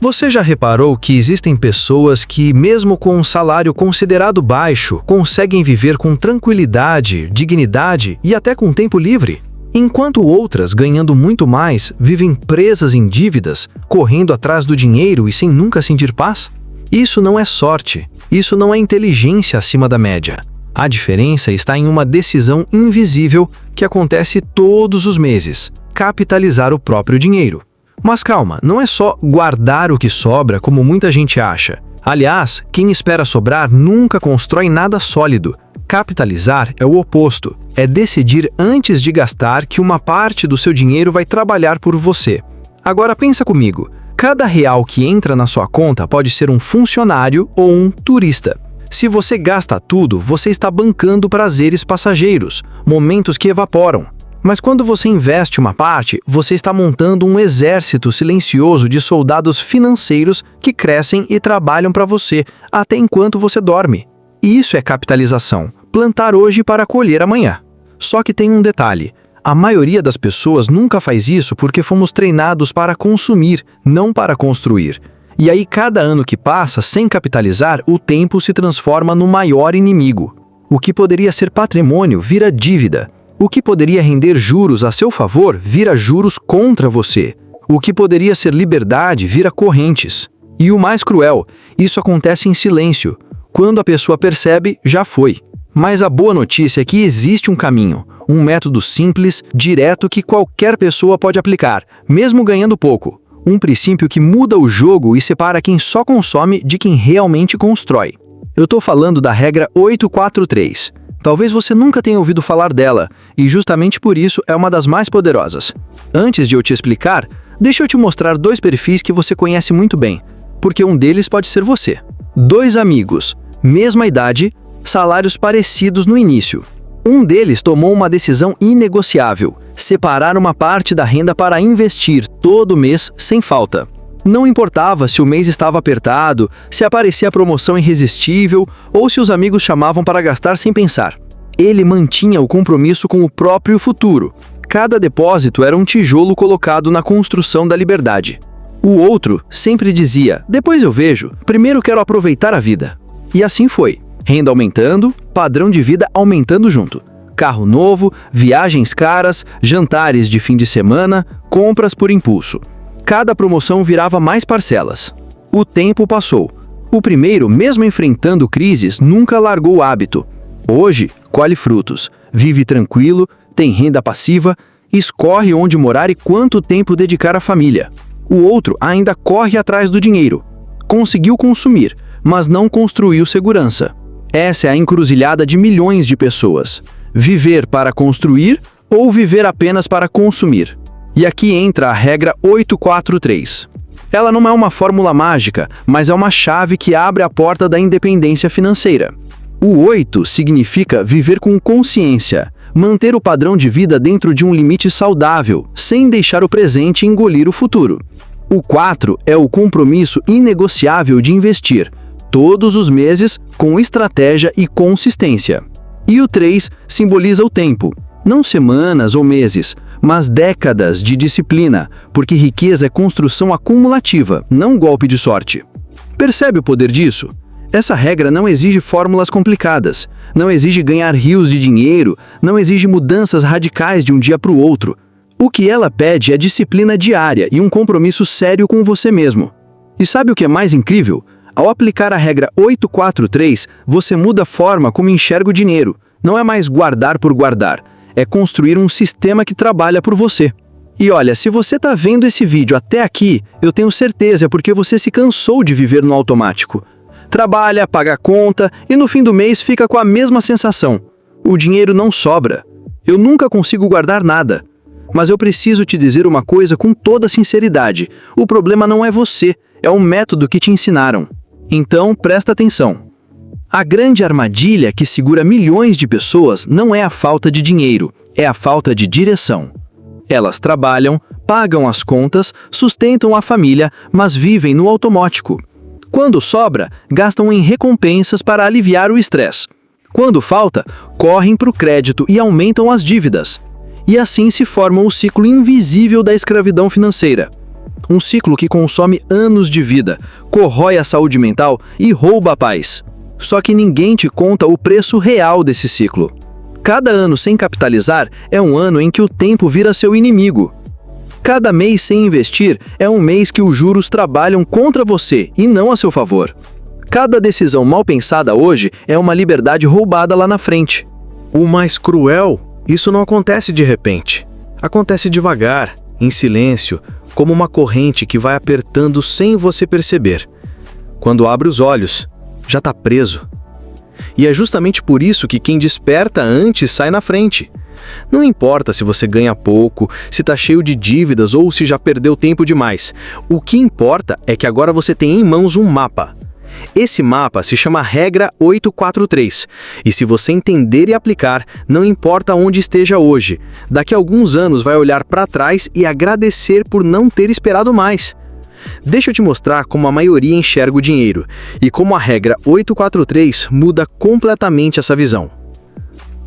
Você já reparou que existem pessoas que, mesmo com um salário considerado baixo, conseguem viver com tranquilidade, dignidade e até com tempo livre? Enquanto outras, ganhando muito mais, vivem presas em dívidas, correndo atrás do dinheiro e sem nunca sentir paz? Isso não é sorte, isso não é inteligência acima da média. A diferença está em uma decisão invisível que acontece todos os meses: capitalizar o próprio dinheiro. Mas calma, não é só guardar o que sobra como muita gente acha. Aliás, quem espera sobrar nunca constrói nada sólido. Capitalizar é o oposto, é decidir antes de gastar que uma parte do seu dinheiro vai trabalhar por você. Agora pensa comigo, cada real que entra na sua conta pode ser um funcionário ou um turista. Se você gasta tudo, você está bancando prazeres passageiros, momentos que evaporam. Mas quando você investe uma parte, você está montando um exército silencioso de soldados financeiros que crescem e trabalham para você até enquanto você dorme. E isso é capitalização, plantar hoje para colher amanhã. Só que tem um detalhe: a maioria das pessoas nunca faz isso porque fomos treinados para consumir, não para construir. E aí cada ano que passa sem capitalizar, o tempo se transforma no maior inimigo. O que poderia ser patrimônio vira dívida. O que poderia render juros a seu favor vira juros contra você. O que poderia ser liberdade vira correntes. E o mais cruel, isso acontece em silêncio. Quando a pessoa percebe, já foi. Mas a boa notícia é que existe um caminho, um método simples, direto que qualquer pessoa pode aplicar, mesmo ganhando pouco. Um princípio que muda o jogo e separa quem só consome de quem realmente constrói. Eu estou falando da regra 843. Talvez você nunca tenha ouvido falar dela, e justamente por isso é uma das mais poderosas. Antes de eu te explicar, deixa eu te mostrar dois perfis que você conhece muito bem, porque um deles pode ser você. Dois amigos, mesma idade, salários parecidos no início. Um deles tomou uma decisão inegociável: separar uma parte da renda para investir todo mês sem falta. Não importava se o mês estava apertado, se aparecia a promoção irresistível ou se os amigos chamavam para gastar sem pensar. Ele mantinha o compromisso com o próprio futuro. Cada depósito era um tijolo colocado na construção da liberdade. O outro sempre dizia: depois eu vejo, primeiro quero aproveitar a vida. E assim foi. Renda aumentando, padrão de vida aumentando junto. Carro novo, viagens caras, jantares de fim de semana, compras por impulso. Cada promoção virava mais parcelas. O tempo passou. O primeiro, mesmo enfrentando crises, nunca largou o hábito. Hoje, colhe frutos, vive tranquilo, tem renda passiva, escolhe onde morar e quanto tempo dedicar à família. O outro ainda corre atrás do dinheiro. Conseguiu consumir, mas não construiu segurança. Essa é a encruzilhada de milhões de pessoas. Viver para construir ou viver apenas para consumir? E aqui entra a regra 843. Ela não é uma fórmula mágica, mas é uma chave que abre a porta da independência financeira. O 8 significa viver com consciência, manter o padrão de vida dentro de um limite saudável, sem deixar o presente engolir o futuro. O 4 é o compromisso inegociável de investir, todos os meses, com estratégia e consistência. E o 3 simboliza o tempo, não semanas ou meses, mas décadas de disciplina, porque riqueza é construção acumulativa, não golpe de sorte. Percebe o poder disso? Essa regra não exige fórmulas complicadas, não exige ganhar rios de dinheiro, não exige mudanças radicais de um dia para o outro. O que ela pede é disciplina diária e um compromisso sério com você mesmo. E sabe o que é mais incrível? Ao aplicar a regra 843, você muda a forma como enxerga o dinheiro. Não é mais guardar por guardar, é construir um sistema que trabalha por você. E olha, se você está vendo esse vídeo até aqui, eu tenho certeza porque você se cansou de viver no automático. Trabalha, paga a conta e no fim do mês fica com a mesma sensação. O dinheiro não sobra. Eu nunca consigo guardar nada. Mas eu preciso te dizer uma coisa com toda sinceridade. O problema não é você, é o método que te ensinaram. Então, presta atenção. A grande armadilha que segura milhões de pessoas não é a falta de dinheiro, é a falta de direção. Elas trabalham, pagam as contas, sustentam a família, mas vivem no automático. Quando sobra, gastam em recompensas para aliviar o estresse. Quando falta, correm para o crédito e aumentam as dívidas. E assim se forma o ciclo invisível da escravidão financeira. Um ciclo que consome anos de vida, corrói a saúde mental e rouba a paz. Só que ninguém te conta o preço real desse ciclo. Cada ano sem capitalizar é um ano em que o tempo vira seu inimigo. Cada mês sem investir é um mês que os juros trabalham contra você e não a seu favor. Cada decisão mal pensada hoje é uma liberdade roubada lá na frente. O mais cruel, isso não acontece de repente. Acontece devagar, em silêncio, como uma corrente que vai apertando sem você perceber. Quando abre os olhos, já está preso. E é justamente por isso que quem desperta antes sai na frente. Não importa se você ganha pouco, se está cheio de dívidas ou se já perdeu tempo demais. O que importa é que agora você tem em mãos um mapa. Esse mapa se chama Regra 843, e se você entender e aplicar, não importa onde esteja hoje, daqui a alguns anos vai olhar para trás e agradecer por não ter esperado mais. Deixa eu te mostrar como a maioria enxerga o dinheiro, e como a Regra 843 muda completamente essa visão.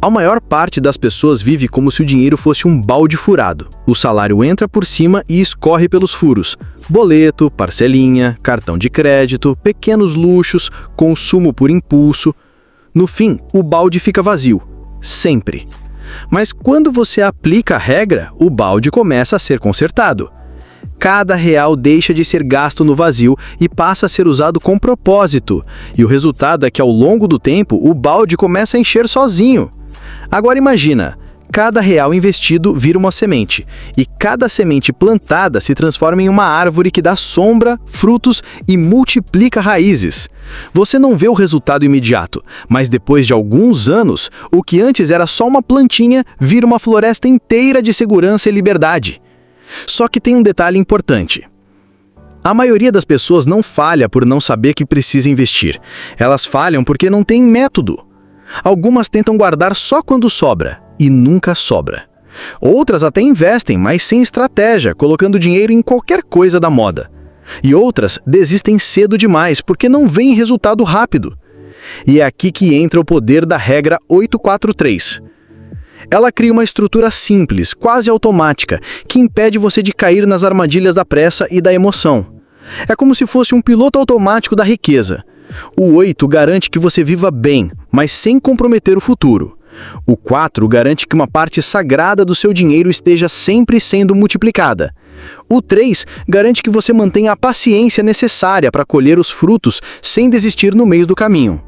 A maior parte das pessoas vive como se o dinheiro fosse um balde furado. O salário entra por cima e escorre pelos furos. Boleto, parcelinha, cartão de crédito, pequenos luxos, consumo por impulso. No fim, o balde fica vazio. Sempre. Mas quando você aplica a regra, o balde começa a ser consertado. Cada real deixa de ser gasto no vazio e passa a ser usado com propósito. E o resultado é que ao longo do tempo, o balde começa a encher sozinho. Agora imagina, cada real investido vira uma semente, e cada semente plantada se transforma em uma árvore que dá sombra, frutos e multiplica raízes. Você não vê o resultado imediato, mas depois de alguns anos, o que antes era só uma plantinha vira uma floresta inteira de segurança e liberdade. Só que tem um detalhe importante. A maioria das pessoas não falha por não saber que precisa investir. Elas falham porque não têm método. Algumas tentam guardar só quando sobra, e nunca sobra. Outras até investem, mas sem estratégia, colocando dinheiro em qualquer coisa da moda. E outras desistem cedo demais, porque não veem resultado rápido. E é aqui que entra o poder da regra 843. Ela cria uma estrutura simples, quase automática, que impede você de cair nas armadilhas da pressa e da emoção. É como se fosse um piloto automático da riqueza. O 8 garante que você viva bem, mas sem comprometer o futuro. O 4 garante que uma parte sagrada do seu dinheiro esteja sempre sendo multiplicada. O 3 garante que você mantenha a paciência necessária para colher os frutos sem desistir no meio do caminho.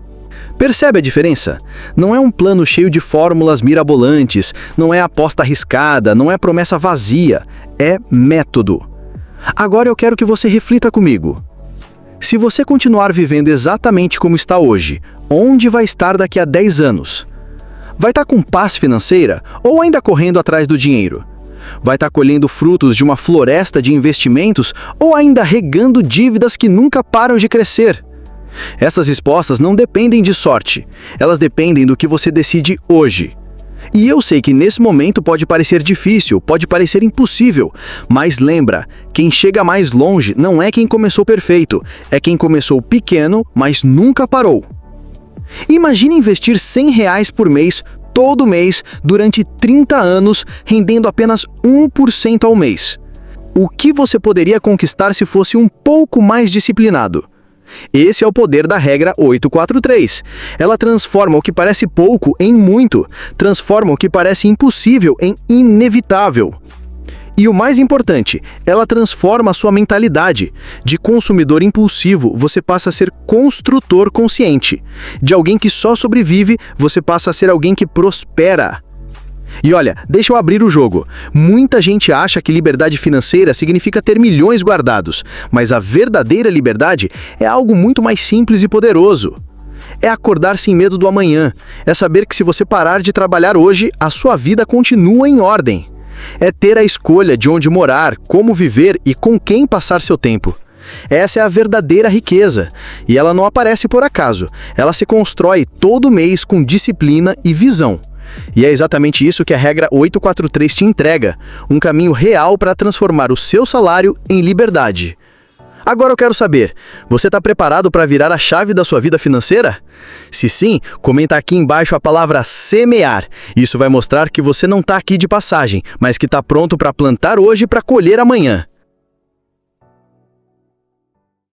Percebe a diferença? Não é um plano cheio de fórmulas mirabolantes, não é aposta arriscada, não é promessa vazia, é método. Agora eu quero que você reflita comigo. Se você continuar vivendo exatamente como está hoje, onde vai estar daqui a 10 anos? Vai estar com paz financeira ou ainda correndo atrás do dinheiro? Vai estar colhendo frutos de uma floresta de investimentos ou ainda regando dívidas que nunca param de crescer? Essas respostas não dependem de sorte, elas dependem do que você decide hoje. E eu sei que nesse momento pode parecer difícil, pode parecer impossível, mas lembra, quem chega mais longe não é quem começou perfeito, é quem começou pequeno, mas nunca parou. Imagine investir R$100 por mês, todo mês, durante 30 anos, rendendo apenas 1% ao mês. O que você poderia conquistar se fosse um pouco mais disciplinado? Esse é o poder da regra 843. Ela transforma o que parece pouco em muito, transforma o que parece impossível em inevitável. E o mais importante, ela transforma a sua mentalidade. De consumidor impulsivo, você passa a ser construtor consciente. De alguém que só sobrevive, você passa a ser alguém que prospera. E olha, deixa eu abrir o jogo. Muita gente acha que liberdade financeira significa ter milhões guardados, mas a verdadeira liberdade é algo muito mais simples e poderoso. É acordar sem medo do amanhã, é saber que se você parar de trabalhar hoje, a sua vida continua em ordem. É ter a escolha de onde morar, como viver e com quem passar seu tempo. Essa é a verdadeira riqueza, e ela não aparece por acaso, ela se constrói todo mês com disciplina e visão. E é exatamente isso que a regra 843 te entrega, um caminho real para transformar o seu salário em liberdade. Agora eu quero saber, você está preparado para virar a chave da sua vida financeira? Se sim, comenta aqui embaixo a palavra semear. Isso vai mostrar que você não está aqui de passagem, mas que está pronto para plantar hoje para colher amanhã.